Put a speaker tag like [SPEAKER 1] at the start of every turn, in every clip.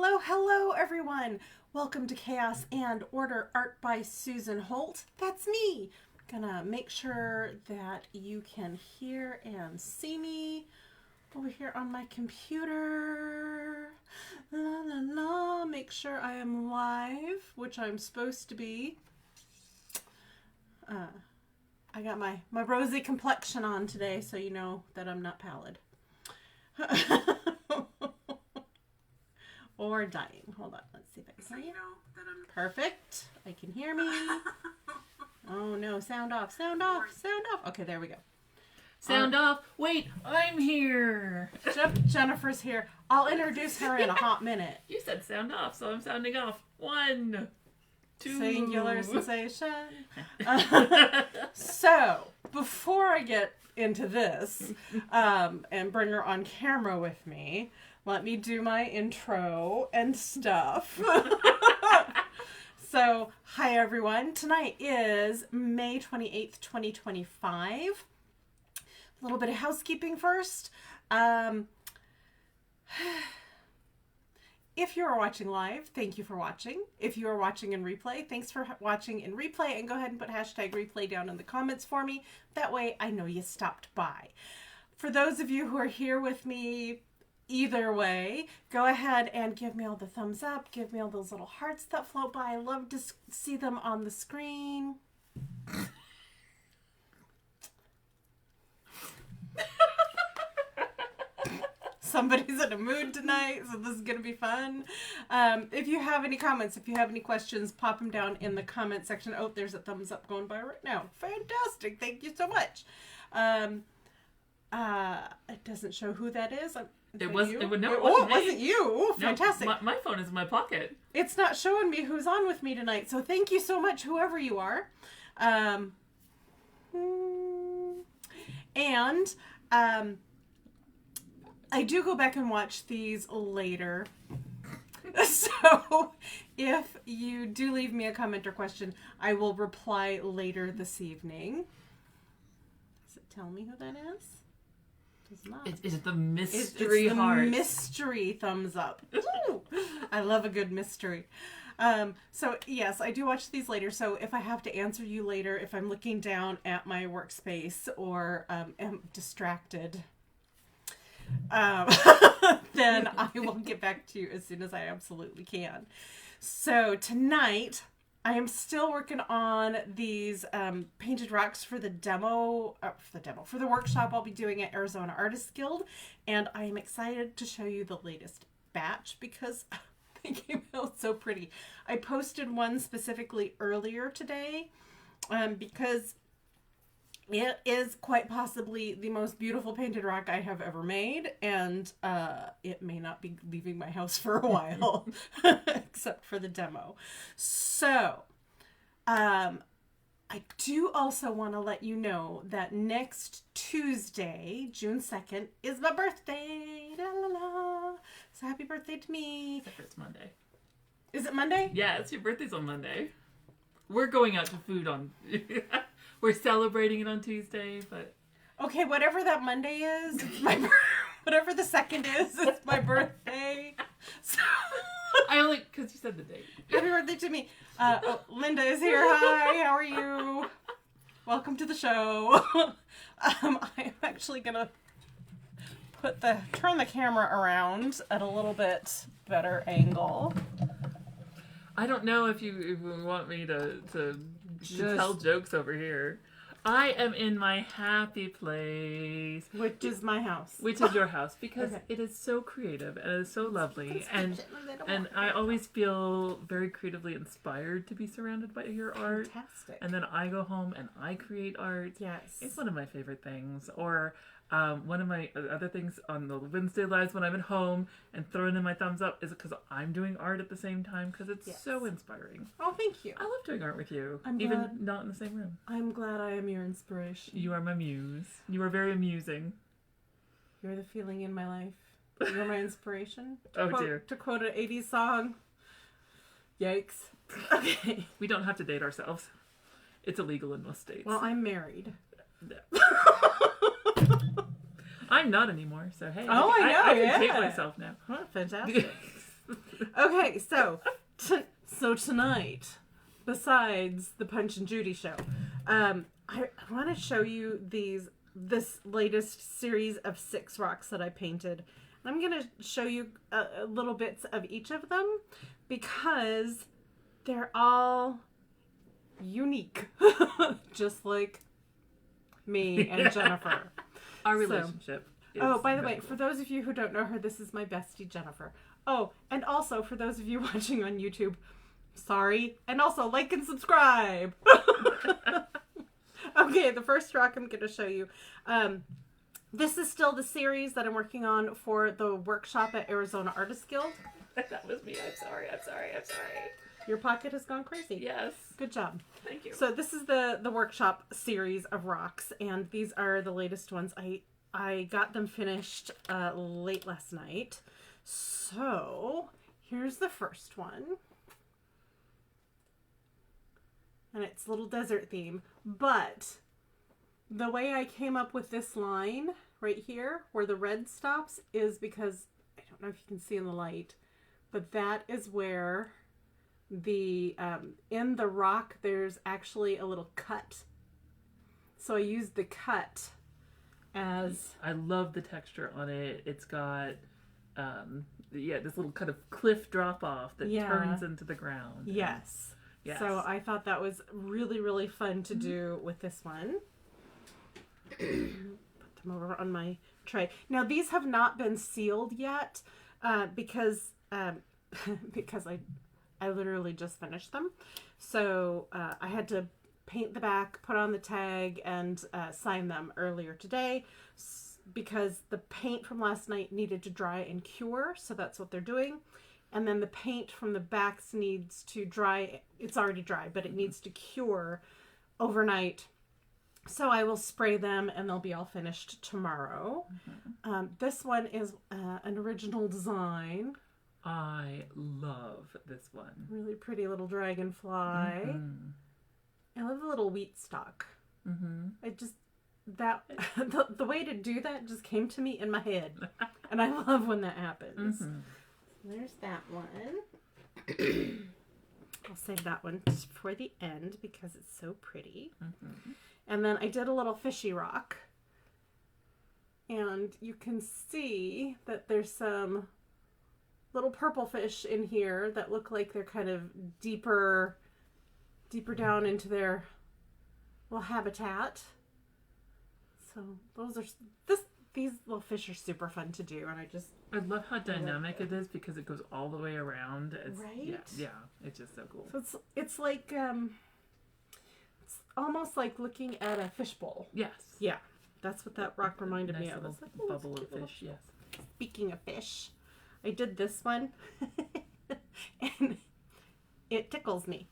[SPEAKER 1] Hello, hello, everyone. Welcome to Chaos and Order Art by Susan Holt. That's me. Gonna make sure that you can hear and see me over here on my computer. La la la. Make sure I am live, which I'm supposed to be. I got my rosy complexion on today, so you know that I'm not pallid. Or dying. Hold on. Let's see if I can hear you. Perfect. I can hear me. Oh no. Sound off. Sound off. Sound off. Okay, there we go.
[SPEAKER 2] Sound off. Wait, I'm here.
[SPEAKER 1] Jennifer's here. I'll introduce her in a hot minute.
[SPEAKER 2] You said sound off, so I'm sounding off. 1, 2.
[SPEAKER 1] Singular sensation. So, before I get into this and bring her on camera with me, let me do my intro and stuff. So, hi everyone. Tonight is May 28th, 2025. A little bit of housekeeping first. If you are watching live, thank you for watching. If you are watching in replay, thanks for watching in replay. And go ahead and put hashtag replay down in the comments for me. That way I know you stopped by. For those of you who are here with me either way, go ahead and give me all the thumbs up. Give me all those little hearts that float by. I love to see them on the screen. Somebody's in a mood tonight, so this is going to be fun. If you have any comments, if you have any questions, pop them down in the comment section. Oh, there's a thumbs up going by right now. Fantastic. Thank you so much. It doesn't show who that is.
[SPEAKER 2] It wasn't
[SPEAKER 1] it
[SPEAKER 2] me.
[SPEAKER 1] wasn't you. Fantastic.
[SPEAKER 2] No, my phone is in my pocket.
[SPEAKER 1] It's not showing me who's on with me tonight, so thank you so much, whoever you are. I do go back and watch these later. So if you do leave me a comment or question, I will reply later this evening. Does it tell me who that is? Does not.
[SPEAKER 2] Is it the mystery heart?
[SPEAKER 1] It's the mystery thumbs up. Ooh, I love a good mystery. So yes, I do watch these later. So if I have to answer you later, if I'm looking down at my workspace or am distracted, then I will get back to you as soon as I absolutely can. So tonight, I am still working on these painted rocks for the for the workshop I'll be doing at Arizona Artists Guild, and I am excited to show you the latest batch because they came out so pretty. I posted one specifically earlier today because it is quite possibly the most beautiful painted rock I have ever made, and it may not be leaving my house for a while, except for the demo. So, I do also want to let you know that next Tuesday, June 2nd, is my birthday. La, la, la. So happy birthday to me.
[SPEAKER 2] Except for it's Monday.
[SPEAKER 1] Is it Monday?
[SPEAKER 2] Yeah, it's your birthday's on Monday. We're going out to food on... We're celebrating it on Tuesday, but...
[SPEAKER 1] Okay, whatever that Monday is, it's my whatever the 2nd is, it's my birthday. So...
[SPEAKER 2] I only... Because you said the date.
[SPEAKER 1] Happy birthday to me. Linda is here. Hi, how are you? Welcome to the show. I'm actually going to turn the camera around at a little bit better angle.
[SPEAKER 2] I don't know if you want me to tell jokes over here. I am in my happy place.
[SPEAKER 1] Which is my house.
[SPEAKER 2] Which is your house. Because
[SPEAKER 1] Okay.
[SPEAKER 2] it is so creative and it is so lovely. And I always feel very creatively inspired to be surrounded by your art.
[SPEAKER 1] Fantastic.
[SPEAKER 2] And then I go home and I create art.
[SPEAKER 1] Yes.
[SPEAKER 2] It's one of my favorite things. Or one of my other things on the Wednesday lives when I'm at home and throwing in my thumbs up is because I'm doing art at the same time because it's so inspiring.
[SPEAKER 1] Oh, thank you.
[SPEAKER 2] I love doing art with you,
[SPEAKER 1] I'm
[SPEAKER 2] even
[SPEAKER 1] glad.
[SPEAKER 2] not in the same room.
[SPEAKER 1] I'm glad I am your inspiration.
[SPEAKER 2] You are my muse. You are very amusing.
[SPEAKER 1] You're the feeling in my life. You're my inspiration.
[SPEAKER 2] Dear.
[SPEAKER 1] To quote an 80s song. Yikes. Okay.
[SPEAKER 2] We don't have to date ourselves. It's illegal in most states.
[SPEAKER 1] Well, I'm married.
[SPEAKER 2] I'm not anymore, so hey.
[SPEAKER 1] Oh, I know,
[SPEAKER 2] I can
[SPEAKER 1] yeah.
[SPEAKER 2] date myself now.
[SPEAKER 1] Huh, fantastic. Okay, so tonight, besides the Punch and Judy show, I want to show you this latest series of 6 rocks that I painted. I'm going to show you little bits of each of them because they're all unique, just like me and Jennifer.
[SPEAKER 2] Our relationship.
[SPEAKER 1] By the way, for those of you who don't know her, this is my bestie, Jennifer. Oh, and also for those of you watching on YouTube, sorry. And also like and subscribe. Okay, the first rock I'm going to show you. This is still the series that I'm working on for the workshop at Arizona Artists Guild.
[SPEAKER 2] That was me. I'm sorry.
[SPEAKER 1] Your pocket has gone crazy.
[SPEAKER 2] Yes.
[SPEAKER 1] Good job.
[SPEAKER 2] Thank you.
[SPEAKER 1] So this is the workshop series of rocks, and these are the latest ones. I got them finished late last night. So here's the first one. And it's a little desert theme. But the way I came up with this line right here, where the red stops, is because, I don't know if you can see in the light, but that is where the, in the rock, there's actually a little cut. So I used the cut as...
[SPEAKER 2] I love the texture on it. It's got, this little kind of cliff drop off that turns into the ground.
[SPEAKER 1] Yes.
[SPEAKER 2] Yes.
[SPEAKER 1] So I thought that was really, really fun to do with this one. Put them over on my tray. Now these have not been sealed yet because because I literally just finished them. So I had to paint the back, put on the tag, and sign them earlier today because the paint from last night needed to dry and cure. So that's what they're doing. And then the paint from the backs needs to dry. It's already dry, but it needs to cure overnight. So I will spray them and they'll be all finished tomorrow. Mm-hmm. This one is an original design.
[SPEAKER 2] I love this one.
[SPEAKER 1] Really pretty little dragonfly. Mm-hmm. I love the little wheat stalk. Mm-hmm. The way to do that just came to me in my head. And I love when that happens. Mm-hmm. There's that one. I'll save that one for the end because it's so pretty. Mm-hmm. And then I did a little fishy rock. And you can see that there's some little purple fish in here that look like they're kind of deeper down into their little habitat. So these little fish are super fun to do, and
[SPEAKER 2] I love how dynamic it is because it goes all the way around.
[SPEAKER 1] Right?
[SPEAKER 2] Yeah, it's just so cool.
[SPEAKER 1] So it's like it's almost like looking at a fishbowl.
[SPEAKER 2] Yes.
[SPEAKER 1] Yeah, that's what that rock reminded me of.
[SPEAKER 2] It's like a bubble of fish. Yes. Speaking
[SPEAKER 1] of fish, I did this one, and it tickles me.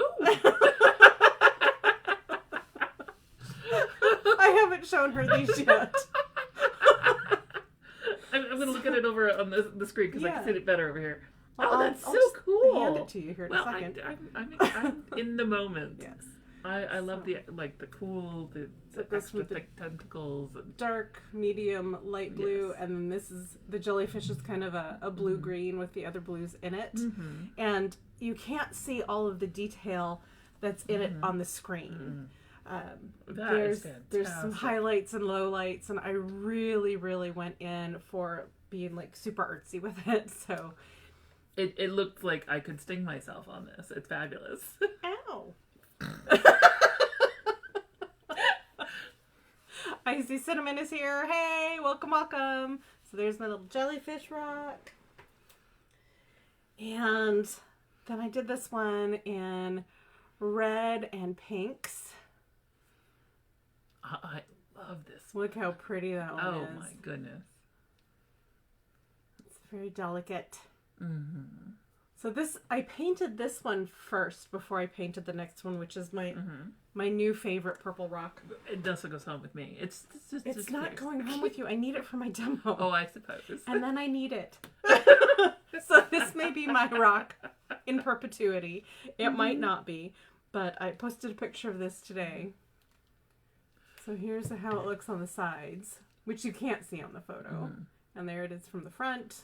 [SPEAKER 1] Ooh. I haven't shown her these yet.
[SPEAKER 2] I'm going to look at it over on the screen because I can see it better over here.
[SPEAKER 1] Well,
[SPEAKER 2] that's so cool.
[SPEAKER 1] I'll hand it to you here in a second.
[SPEAKER 2] I'm in the moment.
[SPEAKER 1] Yes.
[SPEAKER 2] I love the cool, the extra thick tentacles.
[SPEAKER 1] Dark, medium, light blue, and then this is, the jellyfish is kind of a blue-green with the other blues in it. Mm-hmm. And you can't see all of the detail that's in it on the screen. Mm-hmm. There's some highlights and lowlights, and I really, really went in for being like super artsy with it. So
[SPEAKER 2] it looked like I could sting myself on this. It's fabulous.
[SPEAKER 1] Ow. I see Cinnamon is here. Hey, welcome. So there's my little jellyfish rock. And then I did this one in red and pinks.
[SPEAKER 2] I love this
[SPEAKER 1] one. Look how pretty that one is.
[SPEAKER 2] Oh my goodness.
[SPEAKER 1] It's very delicate. Mm-hmm. So I painted this one first before I painted the next one, which is my new favorite purple rock.
[SPEAKER 2] It also goes home with me. It's
[SPEAKER 1] not going home with you. I need it for my demo.
[SPEAKER 2] Oh, I suppose.
[SPEAKER 1] And then I need it. So this may be my rock in perpetuity. It might not be, but I posted a picture of this today. So here's how it looks on the sides, which you can't see on the photo. And there it is from the front.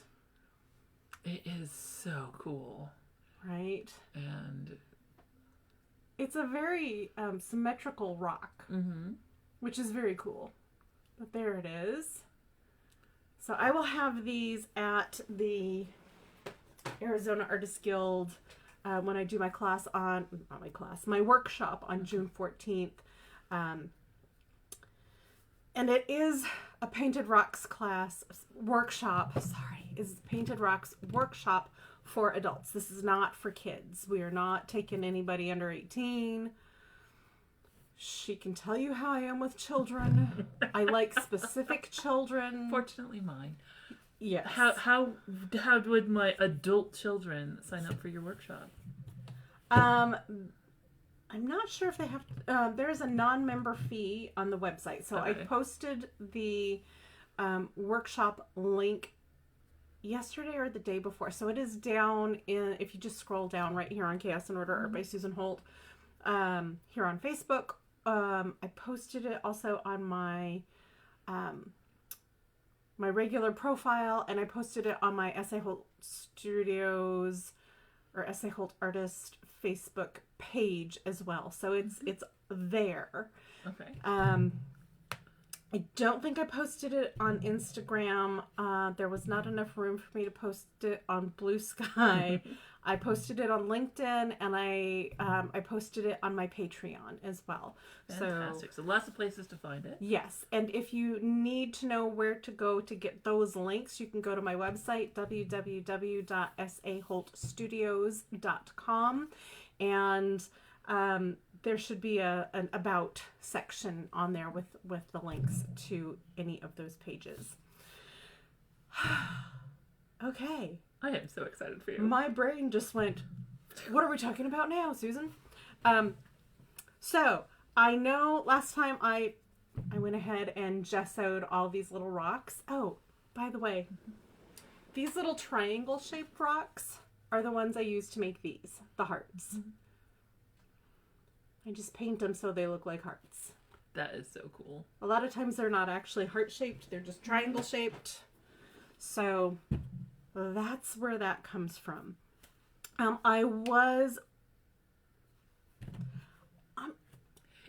[SPEAKER 2] It is so cool.
[SPEAKER 1] Right?
[SPEAKER 2] And
[SPEAKER 1] it's a very symmetrical rock, which is very cool. But there it is. So I will have these at the Arizona Artists Guild when I do my class on, not my class, my workshop on June 14th. And it is a Painted Rocks workshop, is Painted Rocks workshop for adults. This is not for kids. We are not taking anybody under 18. She can tell you how I am with children. I like specific children.
[SPEAKER 2] Fortunately, mine.
[SPEAKER 1] Yes.
[SPEAKER 2] How would my adult children sign up for your workshop?
[SPEAKER 1] I'm not sure if they have to, there's a non-member fee on the website. So
[SPEAKER 2] Okay.
[SPEAKER 1] I posted the workshop link yesterday or the day before. So it is down if you just scroll down right here on Chaos and Order Art by Susan Holt, here on Facebook. I posted it also on my my regular profile, and I posted it on my Essay Holt Studios or Essay Holt Artist Facebook page as well. So it's there.
[SPEAKER 2] Okay.
[SPEAKER 1] I don't think I posted it on Instagram. There was not enough room for me to post it on Blue Sky. I posted it on LinkedIn, and I posted it on my Patreon as well.
[SPEAKER 2] Fantastic. So lots of places to find it.
[SPEAKER 1] Yes, and if you need to know where to go to get those links, you can go to my website, www.saholtstudios.com, and there should be an about section on there with the links to any of those pages. Okay.
[SPEAKER 2] I am so excited for you.
[SPEAKER 1] My brain just went, what are we talking about now, Susan? So I know last time I went ahead and gessoed all these little rocks. Oh, by the way, these little triangle shaped rocks are the ones I use to make these, the hearts. I just paint them so they look like hearts.
[SPEAKER 2] That is so cool.
[SPEAKER 1] A lot of times they're not actually heart shaped, they're just triangle shaped. So that's where that comes from.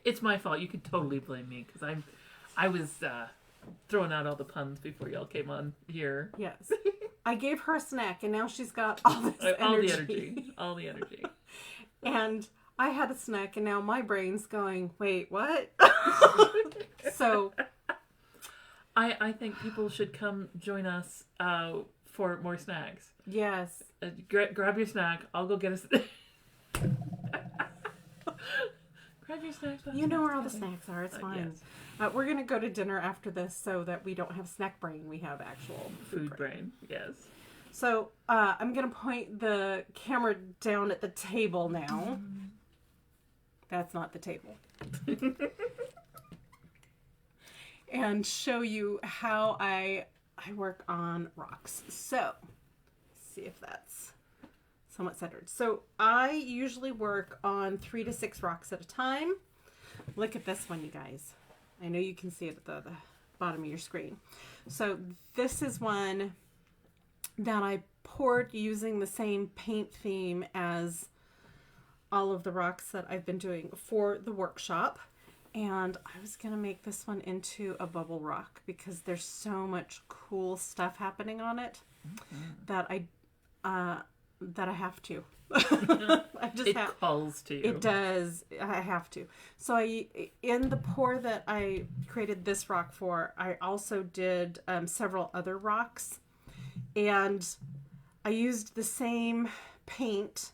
[SPEAKER 2] It's my fault. You could totally blame me because I was throwing out all the puns before y'all came on here.
[SPEAKER 1] Yes. I gave her a snack, and now she's got all this energy.
[SPEAKER 2] All the energy.
[SPEAKER 1] And I had a snack, and now my brain's going, wait, what? So
[SPEAKER 2] I think people should come join us for more snacks.
[SPEAKER 1] yes.
[SPEAKER 2] Grab your snack. I'll go get a snack. Grab your snacks.
[SPEAKER 1] You know where all the snacks are. It's fine.
[SPEAKER 2] Yes.
[SPEAKER 1] We're going to go to dinner after this so that we don't have snack brain. We have actual
[SPEAKER 2] Food brain. Yes.
[SPEAKER 1] So I'm going to point the camera down at the table now. That's not the table. And show you how I work on rocks. So, let's see if that's somewhat centered. So I usually work on 3 to 6 rocks at a time. Look at this one, you guys. I know you can see it at the bottom of your screen. So this is one that I poured using the same paint theme as all of the rocks that I've been doing for the workshop. And I was going to make this one into a bubble rock because there's so much cool stuff happening on it that I have to. I just
[SPEAKER 2] calls to you.
[SPEAKER 1] It does. I have to. So in the pour that I created this rock for, I also did several other rocks, and I used the same paint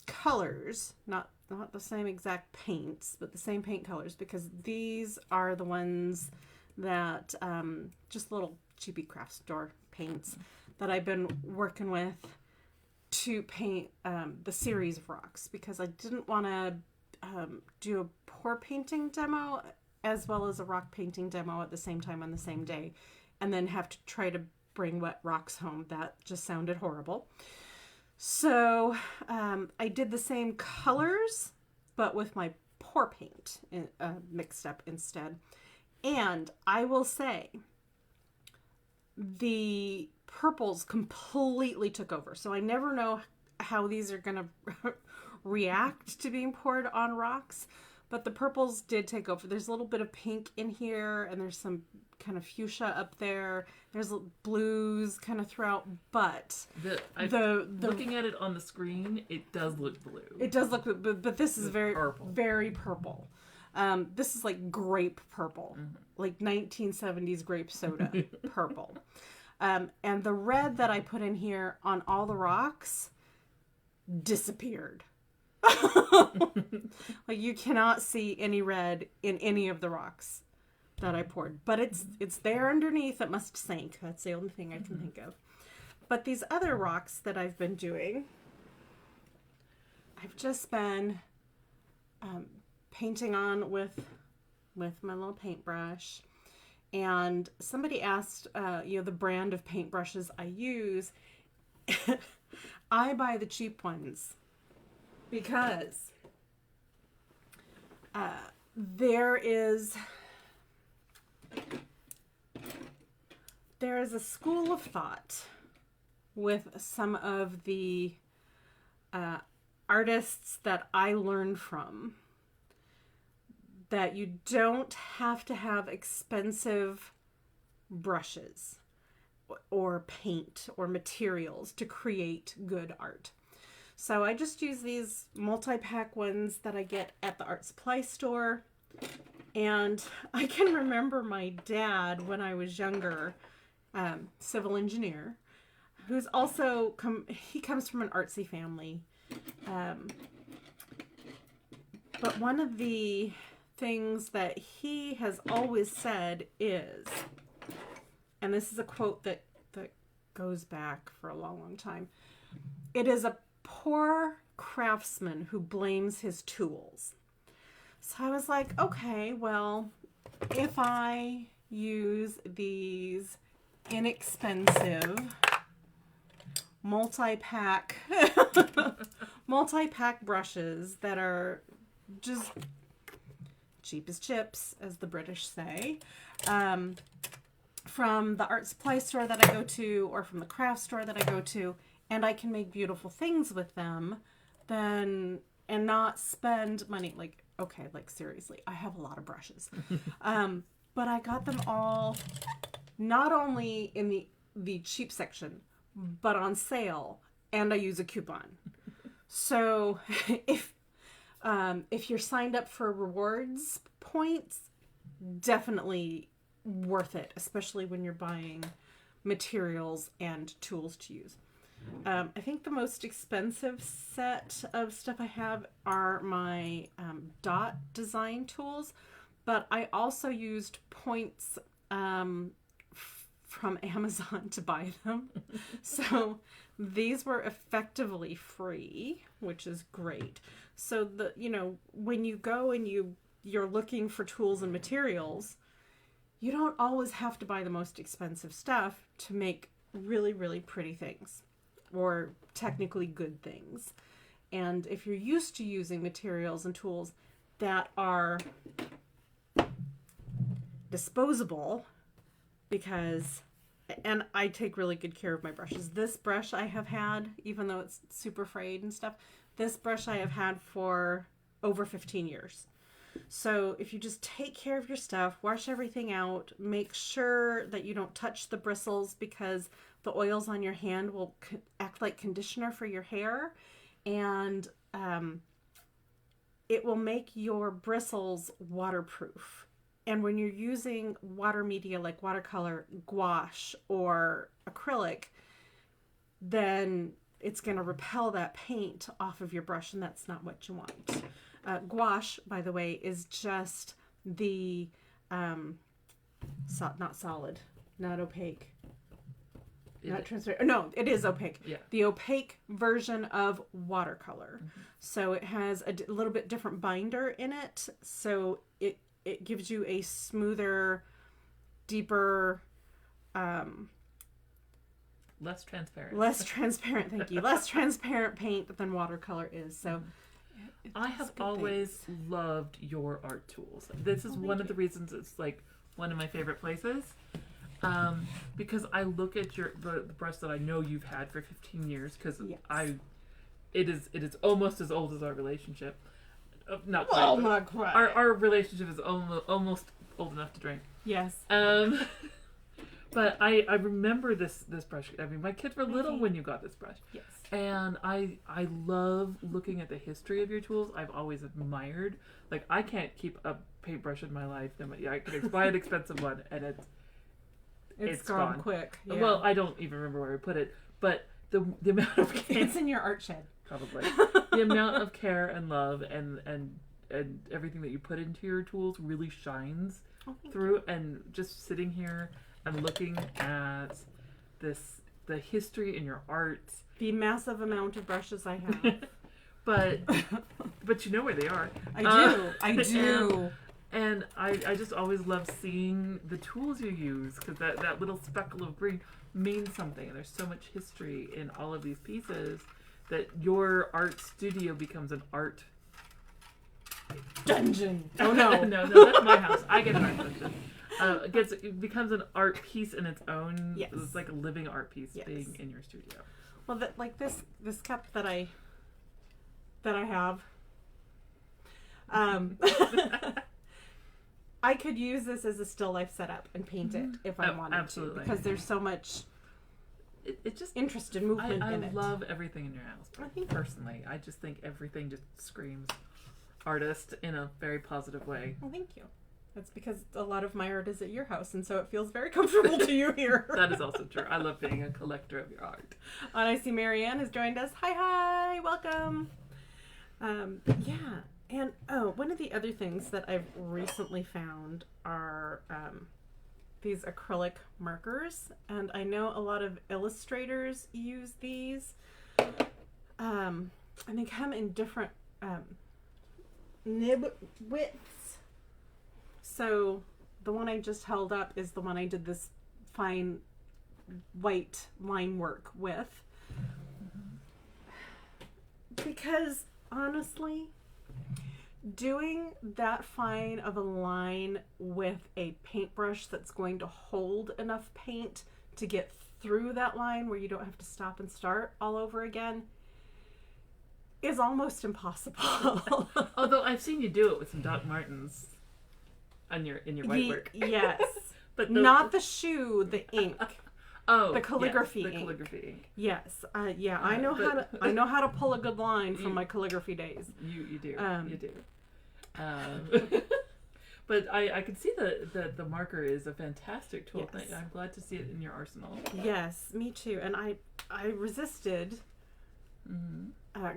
[SPEAKER 1] colors, not the same exact paints, but the same paint colors, because these are the ones that just little cheapy craft store paints that I've been working with to paint the series of rocks, because I didn't want to do a pour painting demo as well as a rock painting demo at the same time on the same day, and then have to try to bring wet rocks home. That just sounded horrible. So I did the same colors, but with my pour paint mixed up instead. And I will say, the purples completely took over. So I never know how these are going to react to being poured on rocks. But the purples did take over. There's a little bit of pink in here, and there's some kind of fuchsia up there. There's blues kind of throughout, but
[SPEAKER 2] looking at it on the screen, it does look blue.
[SPEAKER 1] It does look, but this is very
[SPEAKER 2] purple.
[SPEAKER 1] Very purple. This is like grape purple, like 1970s grape soda purple. And the red that I put in here on all the rocks disappeared. Like you cannot see any red in any of the rocks that I poured, but it's there underneath. It must sink. That's the only thing I can think of. But these other rocks that I've been doing, I've just been painting on with my little paintbrush. And somebody asked the brand of paintbrushes I use. I buy the cheap ones because there is a school of thought with some of the artists that I learned from that you don't have to have expensive brushes or paint or materials to create good art. So I just use these multi-pack ones that I get at the art supply store. And I can remember my dad when I was younger, civil engineer, who's also he comes from an artsy family. But one of the things that he has always said is, and this is a quote that goes back for a long, long time, it is a poor craftsman who blames his tools. So I was like, okay, well, if I use these inexpensive multi-pack brushes that are just cheap as chips, as the British say, from the art supply store that I go to or from the craft store that I go to, and I can make beautiful things with them, then, and not spend money. Like, okay, like seriously, I have a lot of brushes. But I got them all not only in the cheap section, but on sale, and I use a coupon. So if you're signed up for rewards points, definitely worth it, especially when you're buying materials and tools to use. I think the most expensive set of stuff I have are my dot design tools, but I also used points from Amazon to buy them. So these were effectively free, which is great. So when you go and you're looking for tools and materials, you don't always have to buy the most expensive stuff to make really, really pretty things or technically good things. And if you're used to using materials and tools that are disposable, and I take really good care of my brushes. This brush I have had, even though it's super frayed and stuff, this brush I have had for over 15 years. So if you just take care of your stuff, wash everything out, make sure that you don't touch the bristles because the oils on your hand will act like conditioner for your hair, and it will make your bristles waterproof. And when you're using water media like watercolor, gouache, or acrylic, then it's going to repel that paint off of your brush, and that's not what you want. Gouache, by the way, is just the not solid, not opaque, not transparent. No, it is opaque.
[SPEAKER 2] Yeah.
[SPEAKER 1] The opaque version of watercolor. Mm-hmm. So it has a little bit different binder in it. So it gives you a smoother, deeper,
[SPEAKER 2] less transparent.
[SPEAKER 1] Thank you. Less transparent paint than watercolor is. So
[SPEAKER 2] I have always loved your art tools. This is one of the reasons it's like one of my favorite places. Because I look at the brush that I know you've had for 15 years, because
[SPEAKER 1] Yes.
[SPEAKER 2] it is almost as old as our relationship. Not quite.
[SPEAKER 1] Well, not quite.
[SPEAKER 2] Our relationship is almost old enough to drink.
[SPEAKER 1] Yes.
[SPEAKER 2] But I remember this brush. I mean, my kids were little when you got this brush.
[SPEAKER 1] Yes.
[SPEAKER 2] And I love looking at the history of your tools. I've always admired. Like, I can't keep a paintbrush in my life. I could buy an expensive one, and it's gone
[SPEAKER 1] quick. Yeah.
[SPEAKER 2] Well, I don't even remember where I put it. But the amount of care,
[SPEAKER 1] it's in your art shed.
[SPEAKER 2] probably the amount of care and love and everything that you put into your tools really shines through. And just sitting here and looking at the history in your art.
[SPEAKER 1] The massive amount of brushes I have.
[SPEAKER 2] but you know where they are.
[SPEAKER 1] I do.
[SPEAKER 2] And I just always love seeing the tools you use, because that little speckle of green means something. And there's so much history in all of these pieces that your art studio becomes an art
[SPEAKER 1] dungeon. Oh no.
[SPEAKER 2] no, that's my house. I get an art dungeon. It becomes an art piece in its own.
[SPEAKER 1] Yes.
[SPEAKER 2] It's like a living art piece being in your studio.
[SPEAKER 1] Well, like this cup that I have, I could use this as a still life setup and paint it if I wanted to, because there's so much
[SPEAKER 2] it just
[SPEAKER 1] interest and movement in it.
[SPEAKER 2] I love everything in your house.
[SPEAKER 1] I think
[SPEAKER 2] personally, I just think everything just screams artist in a very positive way.
[SPEAKER 1] Well, thank you. That's because a lot of my art is at your house, and so it feels very comfortable to you here.
[SPEAKER 2] That is also true. I love being a collector of your art.
[SPEAKER 1] And I see Marianne has joined us. Hi, welcome. Yeah, and one of the other things that I've recently found are these acrylic markers, and I know a lot of illustrators use these, and they come in different nib widths. So the one I just held up is the one I did this fine white line work with. Because honestly, doing that fine of a line with a paintbrush that's going to hold enough paint to get through that line where you don't have to stop and start all over again is almost impossible.
[SPEAKER 2] Although I've seen you do it with some Doc Martens in your white work.
[SPEAKER 1] Yes.
[SPEAKER 2] But
[SPEAKER 1] not the shoe, the ink.
[SPEAKER 2] Oh,
[SPEAKER 1] the calligraphy
[SPEAKER 2] yes,
[SPEAKER 1] ink.
[SPEAKER 2] Calligraphy ink.
[SPEAKER 1] Yes. I know how to pull a good line from my calligraphy days.
[SPEAKER 2] You do. You do. But I can see that the marker is a fantastic tool.
[SPEAKER 1] Yes.
[SPEAKER 2] I'm glad to see it in your arsenal.
[SPEAKER 1] Yes, me too. And I resisted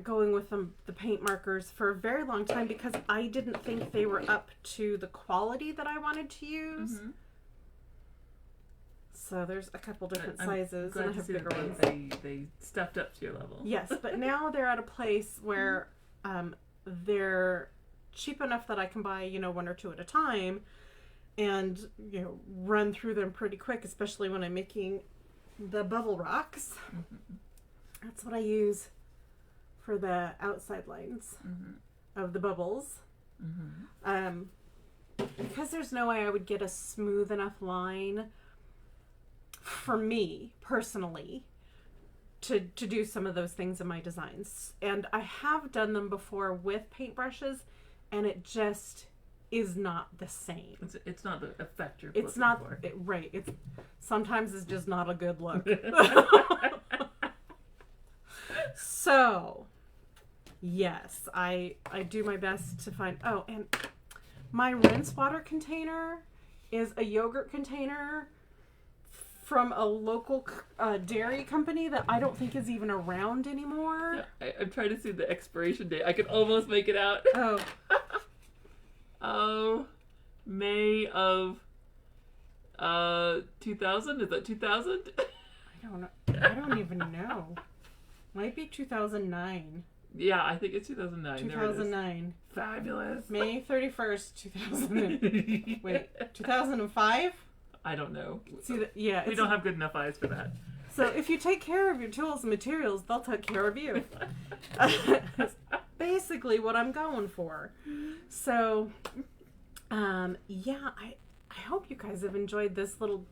[SPEAKER 1] going with the paint markers for a very long time because I didn't think they were up to the quality that I wanted to use. Mm-hmm. So there's a couple different sizes, and I have bigger ones.
[SPEAKER 2] They stepped up to your level.
[SPEAKER 1] Yes, but now they're at a place where they're cheap enough that I can buy, one or two at a time, and run through them pretty quick, especially when I'm making the bubble rocks. Mm-hmm. That's what I use for the outside lines of the bubbles. Mm-hmm. Because there's no way I would get a smooth enough line for me personally to do some of those things in my designs. And I have done them before with paintbrushes, and it just is not the same.
[SPEAKER 2] It's not the effect you're
[SPEAKER 1] looking for. Right. Sometimes it's just not a good look. So, yes, I do my best to find... Oh, and my rinse water container is a yogurt container from a local dairy company that I don't think is even around anymore.
[SPEAKER 2] Yeah, I'm trying to see the expiration date. I can almost make it out.
[SPEAKER 1] Oh.
[SPEAKER 2] Oh, May of 2000? Is that 2000?
[SPEAKER 1] I don't know. I don't even know. Might be 2009.
[SPEAKER 2] Yeah, I think it's 2009.
[SPEAKER 1] 2009.
[SPEAKER 2] Fabulous.
[SPEAKER 1] May 31st, 2000. Wait, 2005?
[SPEAKER 2] I don't know.
[SPEAKER 1] See,
[SPEAKER 2] we don't have good enough eyes for that.
[SPEAKER 1] So if you take care of your tools and materials, they'll take care of you. That's basically what I'm going for. So, yeah, I hope you guys have enjoyed this little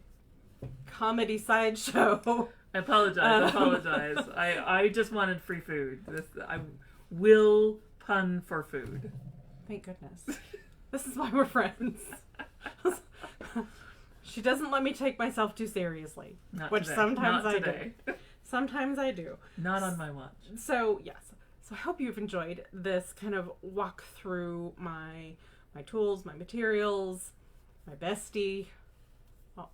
[SPEAKER 1] comedy sideshow.
[SPEAKER 2] I apologize. I just wanted free food. I will pun for food.
[SPEAKER 1] Thank goodness. This is why we're friends. She doesn't let me take myself too seriously. Which today. Sometimes I do. Sometimes I do.
[SPEAKER 2] Not on my watch.
[SPEAKER 1] So, yes. So I hope you've enjoyed this kind of walk through my tools, my materials, my bestie.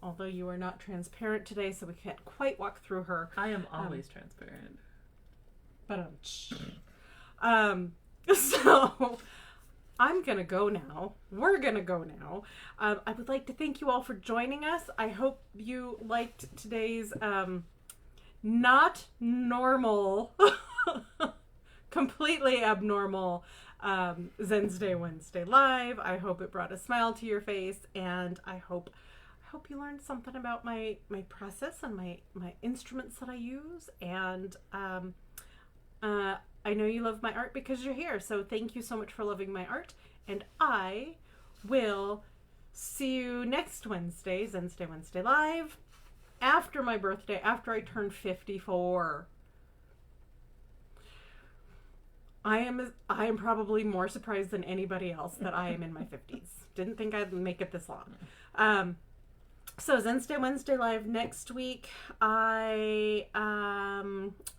[SPEAKER 1] Although you are not transparent today, so we can't quite walk through her.
[SPEAKER 2] I am always transparent.
[SPEAKER 1] But so I'm gonna go now. We're gonna go now. I would like to thank you all for joining us. I hope you liked today's not normal, completely abnormal Wednesday Live. I hope it brought a smile to your face, and I hope you learned something about my process and my instruments that I use. And I know you love my art because you're here. So thank you so much for loving my art. And I will see you next Wednesday, Wednesday Live, after my birthday, after I turn 54. I am probably more surprised than anybody else that I am in my 50s. Didn't think I'd make it this long. So Wednesday Live next week. I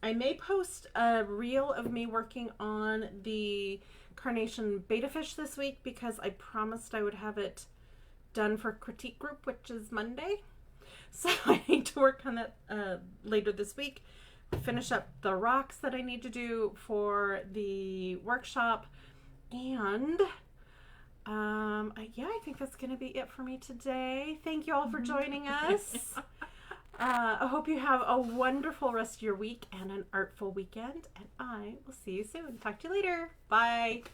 [SPEAKER 1] may post a reel of me working on the carnation beta fish this week because I promised I would have it done for critique group, which is Monday. So I need to work on that later this week. Finish up the rocks that I need to do for the workshop, and I think that's going to be it for me today. Thank you all for joining us. I hope you have a wonderful rest of your week and an artful weekend, and I will see you soon. Talk to you later. Bye.